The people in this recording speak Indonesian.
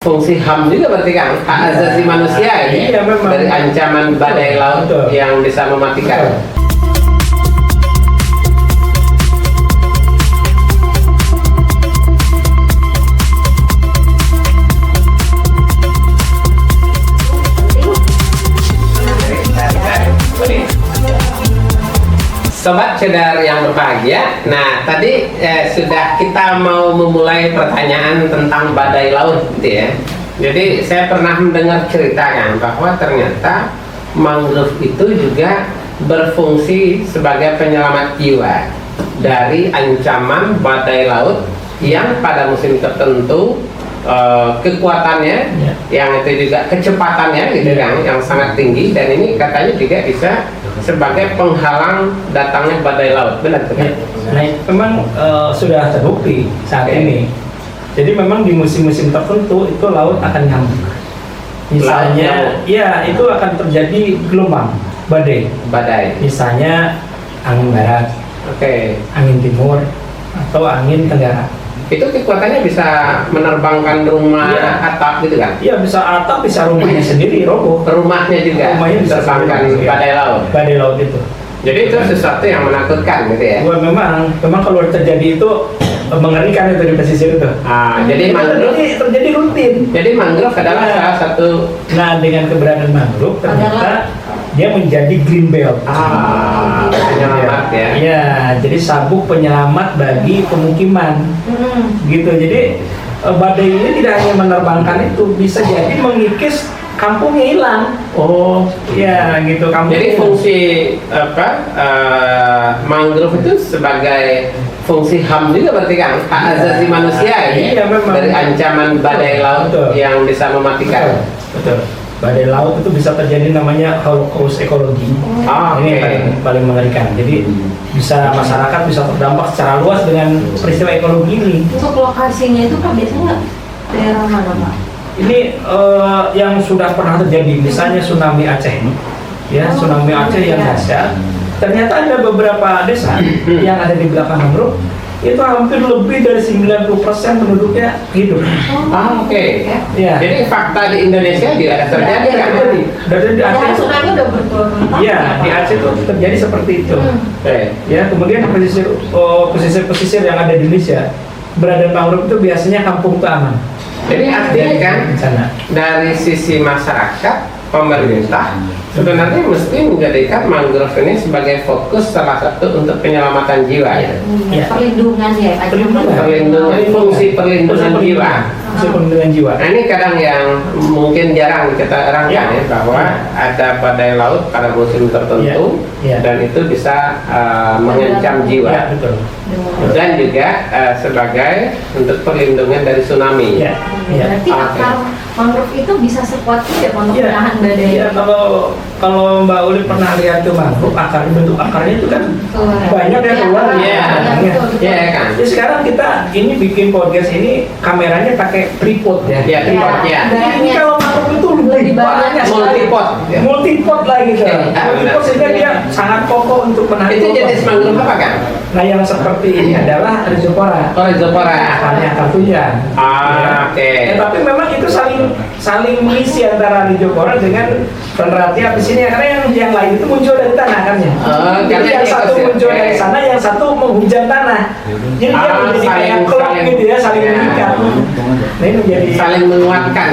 Fungsi HAM juga berarti kan hak asasi manusia ini Iya, memang. dari ancaman badai laut Betul. yang bisa mematikan. Sobat Cedar yang berbahagia, nah tadi sudah kita mau memulai pertanyaan tentang badai laut gitu ya. Jadi saya pernah mendengar cerita kan bahwa ternyata mangrove itu juga berfungsi sebagai penyelamat jiwa dari ancaman badai laut yang pada musim tertentu kekuatannya yang itu juga kecepatannya gitu kan yang sangat tinggi, dan ini katanya juga bisa sebagai penghalang datangnya badai laut, benar kan? Nah, memang sudah terbukti saat ini. Jadi memang di musim-musim tertentu itu laut akan nyambung. Misalnya, ya itu akan terjadi gelombang badai. Misalnya angin barat, angin timur, atau angin tenggara. Itu kekuatannya bisa menerbangkan rumah atap gitu kan? Iya, bisa atap, bisa rumahnya sendiri roboh. Rumahnya juga Rumahnya bisa terbangkan badai laut. Badai laut itu. Jadi itu sesuatu yang menakutkan gitu ya? Wah, memang kalau terjadi itu mengerikan itu di pesisir itu. Jadi mangrove terjadi rutin. Jadi mangrove adalah salah satu. Nah, dengan keberadaan mangrove ternyata dia menjadi green belt. Penyelamat ya. Iya, jadi sabuk penyelamat bagi pemukiman. Gitu. Jadi badai ini tidak hanya menerbangkan itu, bisa jadi mengikis kampungnya hilang. Oh, ya gitu. Jadi fungsi mangrove itu sebagai fungsi HAM juga berarti kan hak asasi manusia ini dari ancaman badai laut yang bisa mematikan. Betul. Badai laut itu bisa terjadi namanya holocaust ekologi. Ini paling mengerikan. Jadi bisa masyarakat bisa terdampak secara luas dengan peristiwa ekologi ini. Untuk lokasinya itu Pak biasanya daerah mana Pak? Ini yang sudah pernah terjadi, misalnya tsunami Aceh, ya tsunami Aceh yang dahsyat. Ternyata ada beberapa desa yang ada di belakang mangrove itu hampir lebih dari 90% penduduknya hidup. Ya. Ya. Jadi fakta di Indonesia tidak ada terjadi kan? Dari di Aceh. Tsunami udah berturut-turut. Ya, di Aceh itu terjadi seperti itu. Ya, kemudian pesisir yang ada di Indonesia, keberadaan mangrove itu biasanya kampung itu aman. Jadi artinya kan dari sisi masyarakat, pemerintah sebenarnya mesti menjadikan mangrove ini sebagai fokus salah satu untuk penyelamatan jiwa ya. Perlindungan ya. Fungsi perlindungan jiwa. Nah, ini kadang yang mungkin jarang kita terangkan ya bahwa ada badai laut pada musim tertentu dan itu bisa mengancam jiwa. Dan juga sebagai untuk perlindungan dari tsunami. Berarti akar mangrove itu bisa sekuat itu ya untuk menahan badai. Iya, kalau Mbak Uli pernah lihat tuh mangrove, bentuk akarnya itu kan banyak ya keluar. Iya kan. Jadi sekarang kita ini bikin podcast ini kameranya pakai tripod ya. Iya, tripod ya. Ini kalau mangrove itu lebih banyak multipod lagi gitu. Multipod sehingga dia sangat kokoh untuk menahan. Itu jenis mangrove apa kan? Nah, yang seperti ini adalah Rhizopora. Rhizopora. Akarnya akar tunjan. Tapi memang itu saling mengisi antara Rhizopora dengan Ferneratia di sini, karena yang lain itu muncul dari tanah akarnya. Jadi yang satu muncul dari sana, yang satu menghujam tanah. Jadi dia menjadi kayak klop gitu ya, saling mengikat. Nah, ini menjadi saling menguatkan.